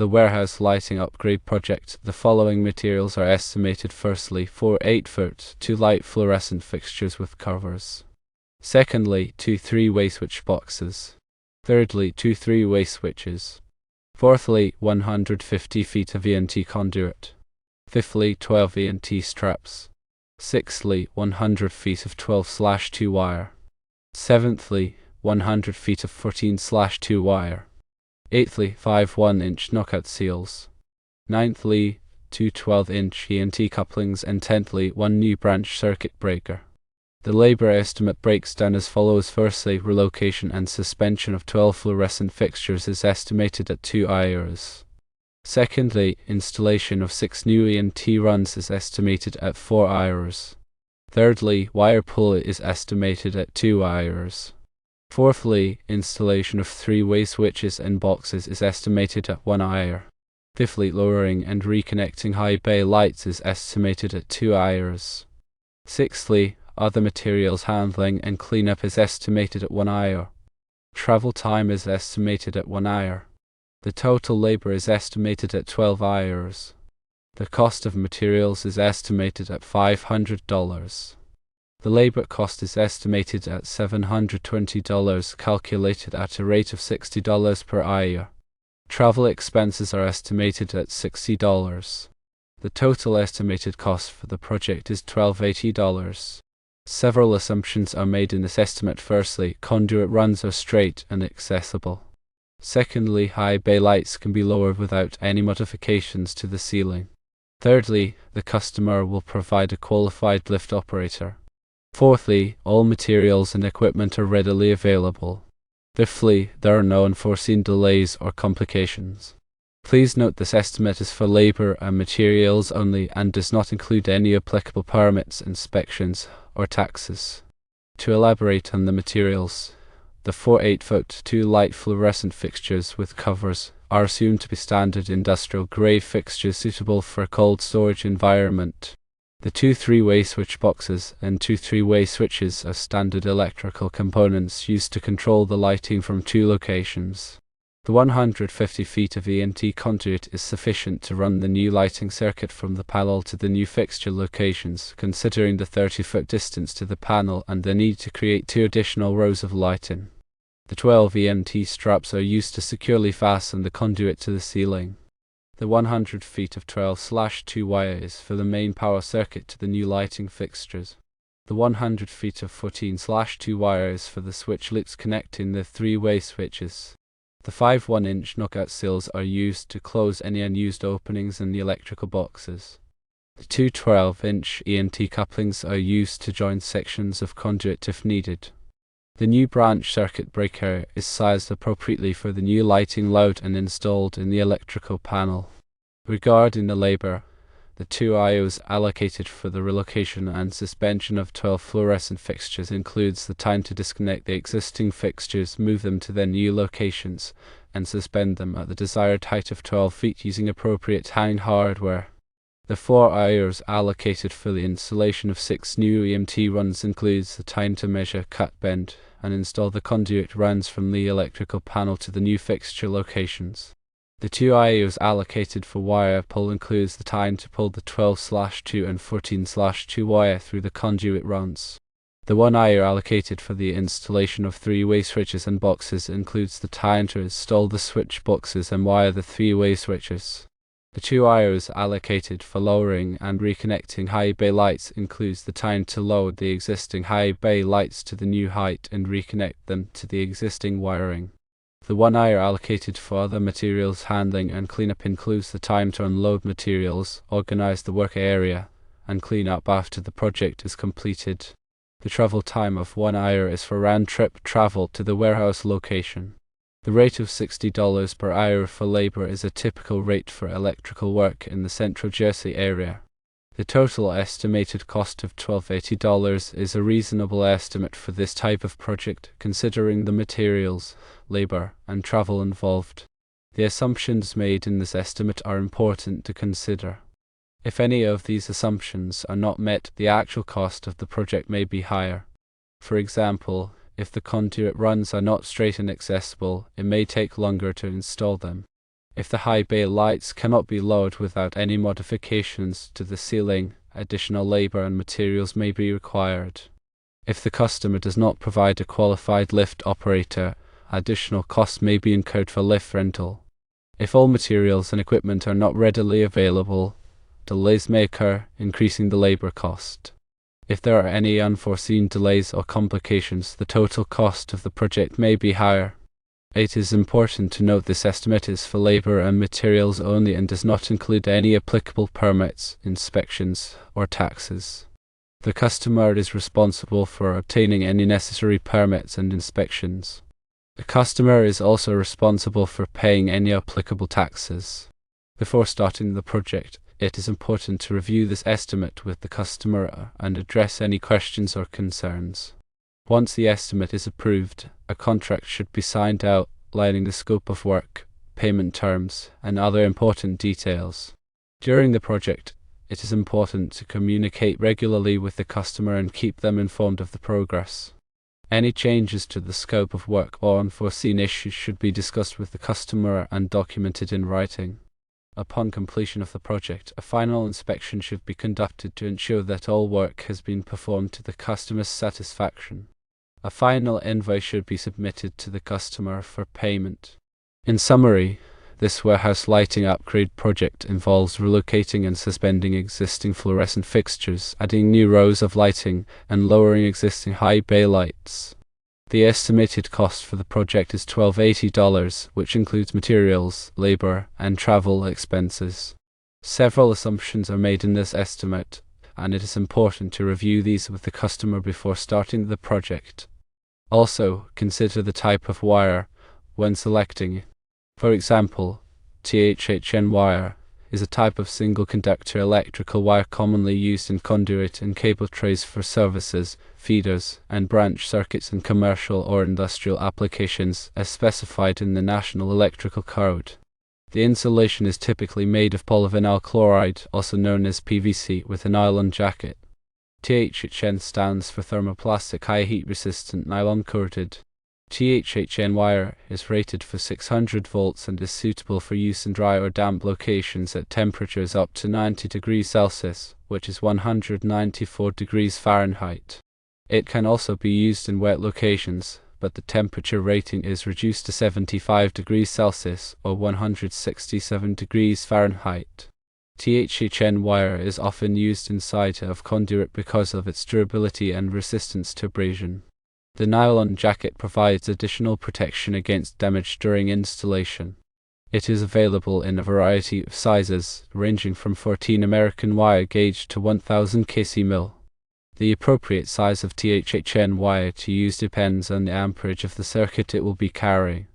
the warehouse lighting upgrade project, the following materials are estimated. Firstly, 4 8-foot, 2 light fluorescent fixtures with covers. Secondly, 2 3-way switch boxes. Thirdly, 2 3-way switches. Fourthly, 150 feet of ENT conduit. Fifthly, 12 ENT straps. Sixthly, 100 feet of 12/2 wire. Seventhly, 100 feet of 14/2 wire. Eighthly, 5 1-inch knockout seals. Ninthly, 2 12-inch ENT couplings, and tenthly, 1 new branch circuit breaker. The labor estimate breaks down as follows. Firstly, relocation and suspension of 12 fluorescent fixtures is estimated at €2. Secondly, installation of 6 new ENT runs is estimated at €4. Thirdly, wire pull is estimated at €2. Fourthly, installation of 3-way switches and boxes is estimated at €1. Fifthly, lowering and reconnecting high bay lights is estimated at €2. Sixthly, other materials handling and cleanup is estimated at €1. Travel time is estimated at €1. The total labor is estimated at €12. The cost of materials is estimated at $500. The labor cost is estimated at $720, calculated at a rate of $60 per hour. Travel expenses are estimated at $60. The total estimated cost for the project is $1,280. Several assumptions are made in this estimate. Firstly, conduit runs are straight and accessible. Secondly, high bay lights can be lowered without any modifications to the ceiling. Thirdly, the customer will provide a qualified lift operator. Fourthly, all materials and equipment are readily available. Fifthly, there are no unforeseen delays or complications. Please note this estimate is for labor and materials only and does not include any applicable permits, inspections, or taxes. To elaborate on the materials, the 4 8-foot, 2 light fluorescent fixtures with covers are assumed to be standard industrial grade fixtures suitable for a cold storage environment. The 2 3-way switch boxes and 2 3-way switches are standard electrical components used to control the lighting from 2 locations. The 150 feet of ENT conduit is sufficient to run the new lighting circuit from the panel to the new fixture locations, considering the 30-foot distance to the panel and the need to create 2 additional rows of lighting. The 12 ENT straps are used to securely fasten the conduit to the ceiling. The 100 feet of 12/2 wire is for the main power circuit to the new lighting fixtures. The 100 feet of 14/2 wire is for the switch loops connecting the 3-way switches. The 5 1-inch knockout seals are used to close any unused openings in the electrical boxes. The 2 12-inch ENT couplings are used to join sections of conduit if needed. The new branch circuit breaker is sized appropriately for the new lighting load and installed in the electrical panel. Regarding the labor, the €2 allocated for the relocation and suspension of 12 fluorescent fixtures includes the time to disconnect the existing fixtures, move them to their new locations, and suspend them at the desired height of 12 feet using appropriate hang hardware. The €4 allocated for the installation of 6 new EMT runs includes the time to measure, cut, bend, and install the conduit runs from the electrical panel to the new fixture locations. The €2 allocated for wire pull includes the time to pull the 12/2 and 14/2 wire through the conduit runs. The €1 allocated for the installation of 3-way switches and boxes includes the time to install the switch boxes and wire the 3-way switches. The €2 allocated for lowering and reconnecting high bay lights includes the time to lower the existing high bay lights to the new height and reconnect them to the existing wiring. The €1 allocated for other materials handling and cleanup includes the time to unload materials, organize the work area, and clean up after the project is completed. The travel time of €1 is for round-trip travel to the warehouse location. The rate of $60 per hour for labor is a typical rate for electrical work in the Central Jersey area. The total estimated cost of $1,280 is a reasonable estimate for this type of project, considering the materials, labor, and travel involved. The assumptions made in this estimate are important to consider. If any of these assumptions are not met, the actual cost of the project may be higher. For example, if the conduit runs are not straight and accessible, it may take longer to install them. If the high bay lights cannot be lowered without any modifications to the ceiling, additional labor and materials may be required. If the customer does not provide a qualified lift operator, additional costs may be incurred for lift rental. If all materials and equipment are not readily available, delays may occur, increasing the labor cost. If there are any unforeseen delays or complications, the total cost of the project may be higher. It is important to note this estimate is for labor and materials only and does not include any applicable permits, inspections, or taxes. The customer is responsible for obtaining any necessary permits and inspections. The customer is also responsible for paying any applicable taxes. Before starting the project, it is important to review this estimate with the customer and address any questions or concerns. Once the estimate is approved, a contract should be signed outlining the scope of work, payment terms, and other important details. During the project, it is important to communicate regularly with the customer and keep them informed of the progress. Any changes to the scope of work or unforeseen issues should be discussed with the customer and documented in writing. Upon completion of the project, a final inspection should be conducted to ensure that all work has been performed to the customer's satisfaction. A final invoice should be submitted to the customer for payment. In summary, this warehouse lighting upgrade project involves relocating and suspending existing fluorescent fixtures, adding new rows of lighting, and lowering existing high bay lights. The estimated cost for the project is $1,280, which includes materials, labor, and travel expenses. Several assumptions are made in this estimate, and it is important to review these with the customer before starting the project. Also, consider the type of wire when selecting. For example, THHN wire is a type of single-conductor electrical wire commonly used in conduit and cable trays for services, feeders, and branch circuits in commercial or industrial applications as specified in the National Electrical Code. The insulation is typically made of polyvinyl chloride, also known as PVC, with a nylon jacket. THHN stands for thermoplastic high heat resistant nylon coated. THHN wire is rated for 600 volts and is suitable for use in dry or damp locations at temperatures up to 90 degrees Celsius, which is 194 degrees Fahrenheit. It can also be used in wet locations, but the temperature rating is reduced to 75 degrees Celsius or 167 degrees Fahrenheit. THHN wire is often used inside of conduit because of its durability and resistance to abrasion. The nylon jacket provides additional protection against damage during installation. It is available in a variety of sizes, ranging from 14 American wire gauge to 1000 kc mil. The appropriate size of THHN wire to use depends on the amperage of the circuit it will be carrying.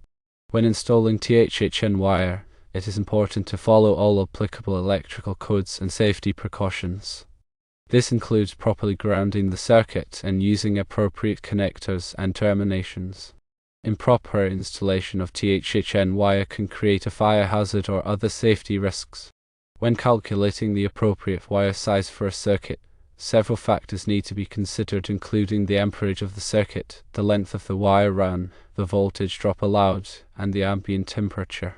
When installing THHN wire, it is important to follow all applicable electrical codes and safety precautions. This includes properly grounding the circuit and using appropriate connectors and terminations. Improper installation of THHN wire can create a fire hazard or other safety risks. When calculating the appropriate wire size for a circuit, several factors need to be considered, including the amperage of the circuit, the length of the wire run, the voltage drop allowed, and the ambient temperature.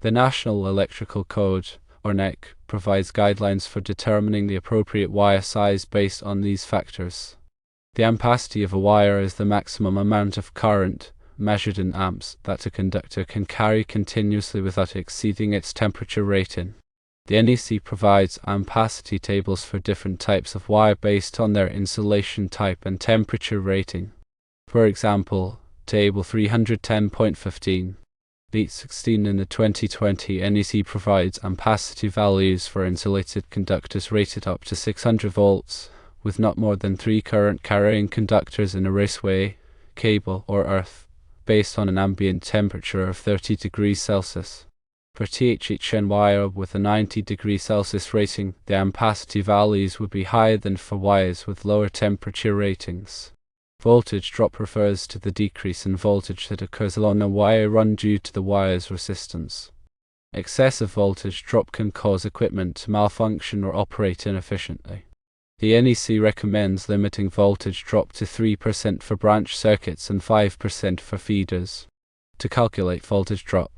The National Electrical Code, or NEC, provides guidelines for determining the appropriate wire size based on these factors. The ampacity of a wire is the maximum amount of current, measured in amps, that a conductor can carry continuously without exceeding its temperature rating. The NEC provides ampacity tables for different types of wire based on their insulation type and temperature rating. For example, Table 310.15. Beat 16 in the 2020 NEC provides ampacity values for insulated conductors rated up to 600 volts, with not more than 3 current-carrying conductors in a raceway, cable, or earth, based on an ambient temperature of 30 degrees Celsius. For THHN wire with a 90 degrees Celsius rating, the ampacity values would be higher than for wires with lower temperature ratings. Voltage drop refers to the decrease in voltage that occurs along a wire run due to the wire's resistance. Excessive voltage drop can cause equipment to malfunction or operate inefficiently. The NEC recommends limiting voltage drop to 3% for branch circuits and 5% for feeders. To calculate voltage drop,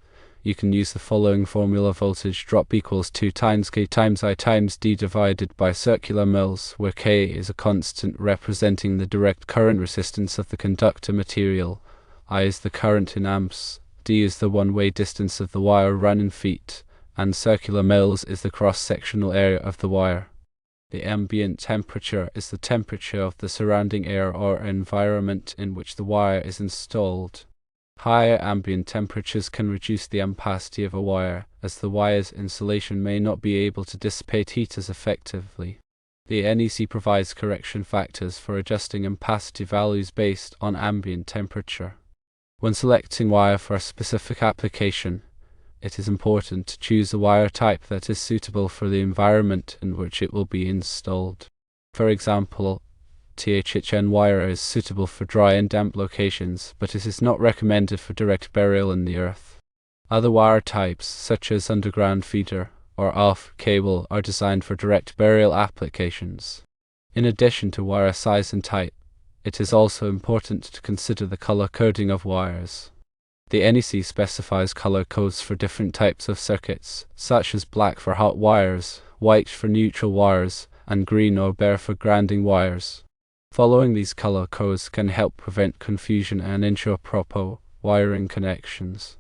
you can use the following formula: voltage drop equals 2 times K times I times D divided by circular mils, where K is a constant representing the direct current resistance of the conductor material, I is the current in amps, D is the one-way distance of the wire run in feet, and circular mils is the cross-sectional area of the wire. The ambient temperature is the temperature of the surrounding air or environment in which the wire is installed. Higher ambient temperatures can reduce the ampacity of a wire, as the wire's insulation may not be able to dissipate heat as effectively. The NEC provides correction factors for adjusting ampacity values based on ambient temperature. When selecting wire for a specific application, it is important to choose a wire type that is suitable for the environment in which it will be installed. For example, THHN wire is suitable for dry and damp locations, but it is not recommended for direct burial in the earth. Other wire types, such as underground feeder or ALF cable, are designed for direct burial applications. In addition to wire size and type, it is also important to consider the color coding of wires. The NEC specifies color codes for different types of circuits, such as black for hot wires, white for neutral wires, and green or bare for grounding wires. Following these color codes can help prevent confusion and ensure proper wiring connections.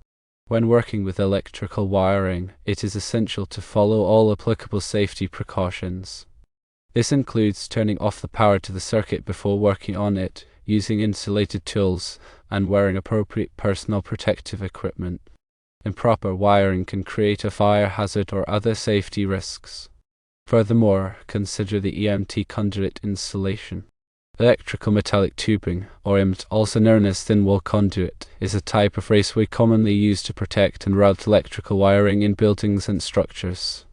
When working with electrical wiring, it is essential to follow all applicable safety precautions. This includes turning off the power to the circuit before working on it, using insulated tools, and wearing appropriate personal protective equipment. Improper wiring can create a fire hazard or other safety risks. Furthermore, consider the EMT conduit installation. Electrical metallic tubing, or EMT, also known as thin-wall conduit, is a type of raceway commonly used to protect and route electrical wiring in buildings and structures.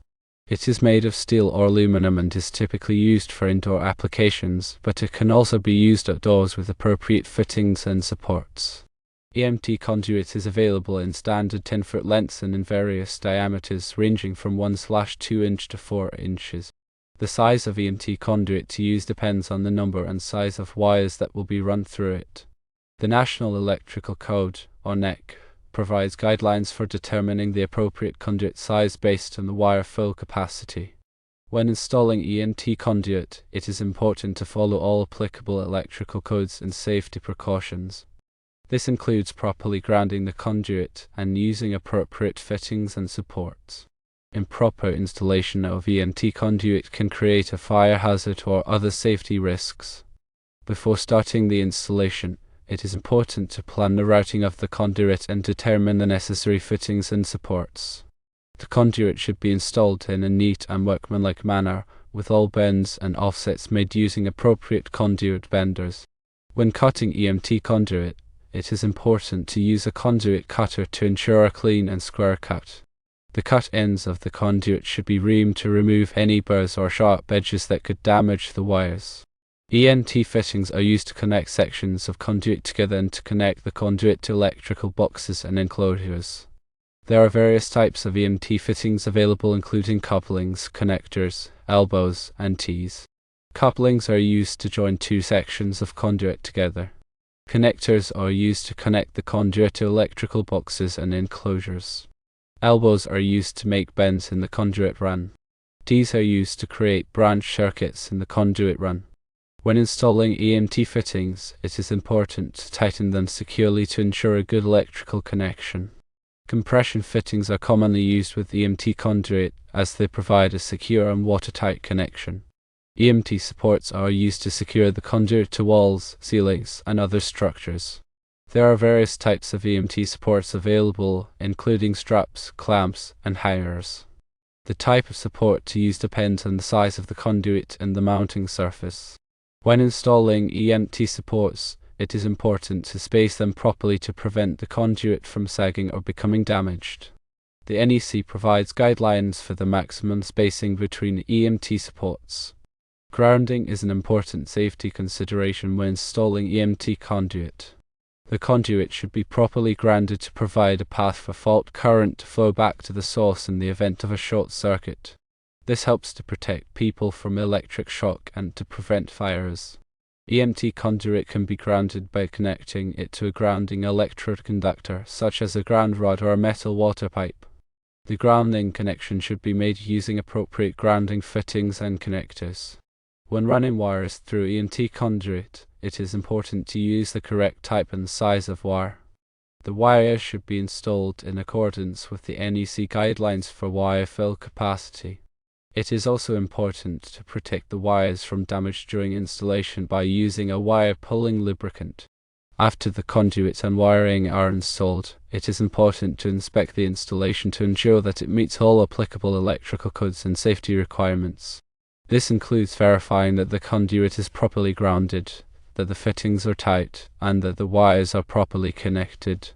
It is made of steel or aluminum and is typically used for indoor applications, but it can also be used outdoors with appropriate fittings and supports. EMT conduit is available in standard 10-foot lengths and in various diameters ranging from 1/2 inch to 4 inches. The size of EMT conduit to use depends on the number and size of wires that will be run through it. The National Electrical Code, or NEC, provides guidelines for determining the appropriate conduit size based on the wire flow capacity. When installing EMT conduit, it is important to follow all applicable electrical codes and safety precautions. This includes properly grounding the conduit and using appropriate fittings and supports. Improper installation of EMT conduit can create a fire hazard or other safety risks. Before starting the installation, it is important to plan the routing of the conduit and determine the necessary fittings and supports. The conduit should be installed in a neat and workmanlike manner, with all bends and offsets made using appropriate conduit benders. When cutting EMT conduit, it is important to use a conduit cutter to ensure a clean and square cut. The cut ends of the conduit should be reamed to remove any burrs or sharp edges that could damage the wires. EMT fittings are used to connect sections of conduit together and to connect the conduit to electrical boxes and enclosures. There are various types of EMT fittings available, including couplings, connectors, elbows, and T's. Couplings are used to join two sections of conduit together. Connectors are used to connect the conduit to electrical boxes and enclosures. Elbows are used to make bends in the conduit run. T's are used to create branch circuits in the conduit run. When installing EMT fittings, it is important to tighten them securely to ensure a good electrical connection. Compression fittings are commonly used with EMT conduit as they provide a secure and watertight connection. EMT supports are used to secure the conduit to walls, ceilings, and other structures. There are various types of EMT supports available, including straps, clamps, and hangers. The type of support to use depends on the size of the conduit and the mounting surface. When installing EMT supports, it is important to space them properly to prevent the conduit from sagging or becoming damaged. The NEC provides guidelines for the maximum spacing between EMT supports. Grounding is an important safety consideration when installing EMT conduit. The conduit should be properly grounded to provide a path for fault current to flow back to the source in the event of a short circuit. This helps to protect people from electric shock and to prevent fires. EMT conduit can be grounded by connecting it to a grounding electrode conductor, such as a ground rod or a metal water pipe. The grounding connection should be made using appropriate grounding fittings and connectors. When running wires through EMT conduit, it is important to use the correct type and size of wire. The wires should be installed in accordance with the NEC guidelines for wire fill capacity. It is also important to protect the wires from damage during installation by using a wire pulling lubricant. After the conduit and wiring are installed, it is important to inspect the installation to ensure that it meets all applicable electrical codes and safety requirements. This includes verifying that the conduit is properly grounded, that the fittings are tight, and that the wires are properly connected.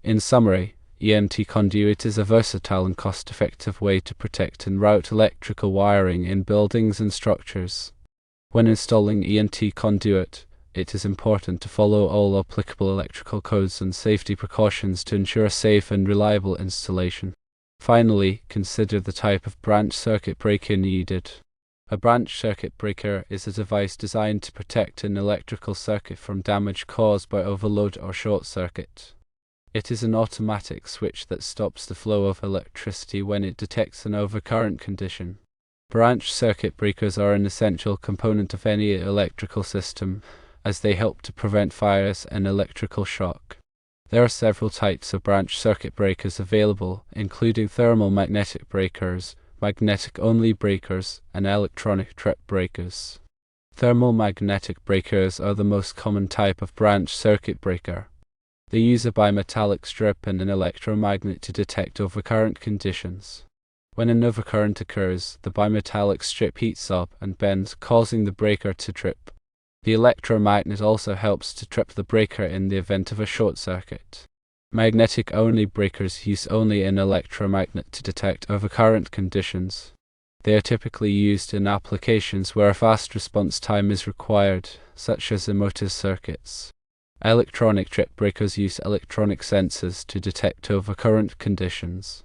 In summary, EMT conduit is a versatile and cost-effective way to protect and route electrical wiring in buildings and structures. When installing EMT conduit, it is important to follow all applicable electrical codes and safety precautions to ensure a safe and reliable installation. Finally, consider the type of branch circuit breaker needed. A branch circuit breaker is a device designed to protect an electrical circuit from damage caused by overload or short circuit. It is an automatic switch that stops the flow of electricity when it detects an overcurrent condition. Branch circuit breakers are an essential component of any electrical system, as they help to prevent fires and electrical shock. There are several types of branch circuit breakers available, including thermal magnetic breakers, magnetic-only breakers, and electronic trip breakers. Thermal magnetic breakers are the most common type of branch circuit breaker. They use a bimetallic strip and an electromagnet to detect overcurrent conditions. When an overcurrent occurs, the bimetallic strip heats up and bends, causing the breaker to trip. The electromagnet also helps to trip the breaker in the event of a short circuit. Magnetic-only breakers use only an electromagnet to detect overcurrent conditions. They are typically used in applications where a fast response time is required, such as in motor circuits. Electronic trip breakers use electronic sensors to detect overcurrent conditions.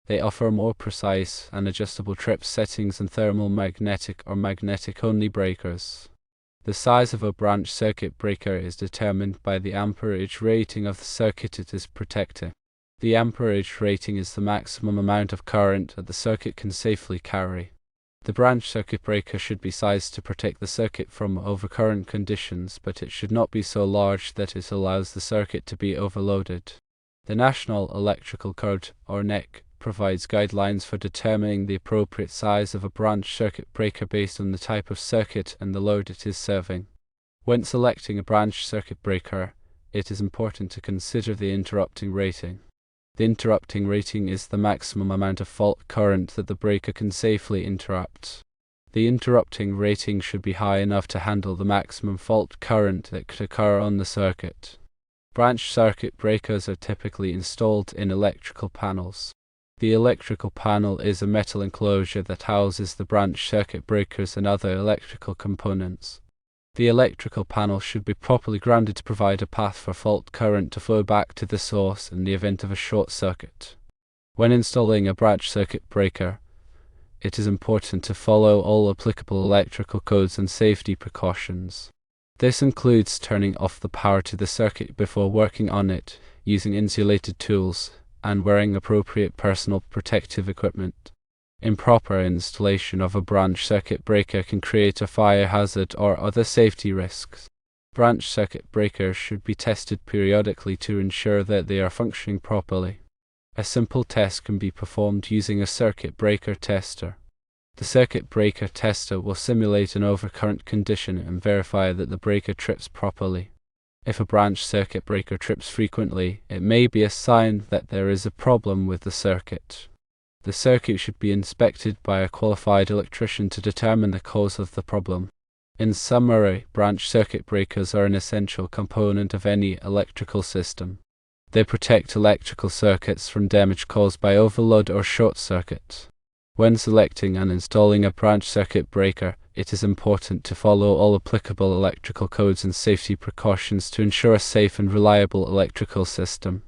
They offer more precise and adjustable trip settings than thermal magnetic or magnetic-only breakers. The size of a branch circuit breaker is determined by the amperage rating of the circuit it is protecting. The amperage rating is the maximum amount of current that the circuit can safely carry. The branch circuit breaker should be sized to protect the circuit from overcurrent conditions, but it should not be so large that it allows the circuit to be overloaded. The National Electrical Code, or NEC, provides guidelines for determining the appropriate size of a branch circuit breaker based on the type of circuit and the load it is serving. When selecting a branch circuit breaker, it is important to consider the interrupting rating. The interrupting rating is the maximum amount of fault current that the breaker can safely interrupt. The interrupting rating should be high enough to handle the maximum fault current that could occur on the circuit. Branch circuit breakers are typically installed in electrical panels. The electrical panel is a metal enclosure that houses the branch circuit breakers and other electrical components. The electrical panel should be properly grounded to provide a path for fault current to flow back to the source in the event of a short circuit. When installing a branch circuit breaker, it is important to follow all applicable electrical codes and safety precautions. This includes turning off the power to the circuit before working on it, using insulated tools, and wearing appropriate personal protective equipment. Improper installation of a branch circuit breaker can create a fire hazard or other safety risks. Branch circuit breakers should be tested periodically to ensure that they are functioning properly. A simple test can be performed using a circuit breaker tester. The circuit breaker tester will simulate an overcurrent condition and verify that the breaker trips properly. If a branch circuit breaker trips frequently, it may be a sign that there is a problem with the circuit. The circuit should be inspected by a qualified electrician to determine the cause of the problem. In summary, branch circuit breakers are an essential component of any electrical system. They protect electrical circuits from damage caused by overload or short circuit. When selecting and installing a branch circuit breaker, it is important to follow all applicable electrical codes and safety precautions to ensure a safe and reliable electrical system.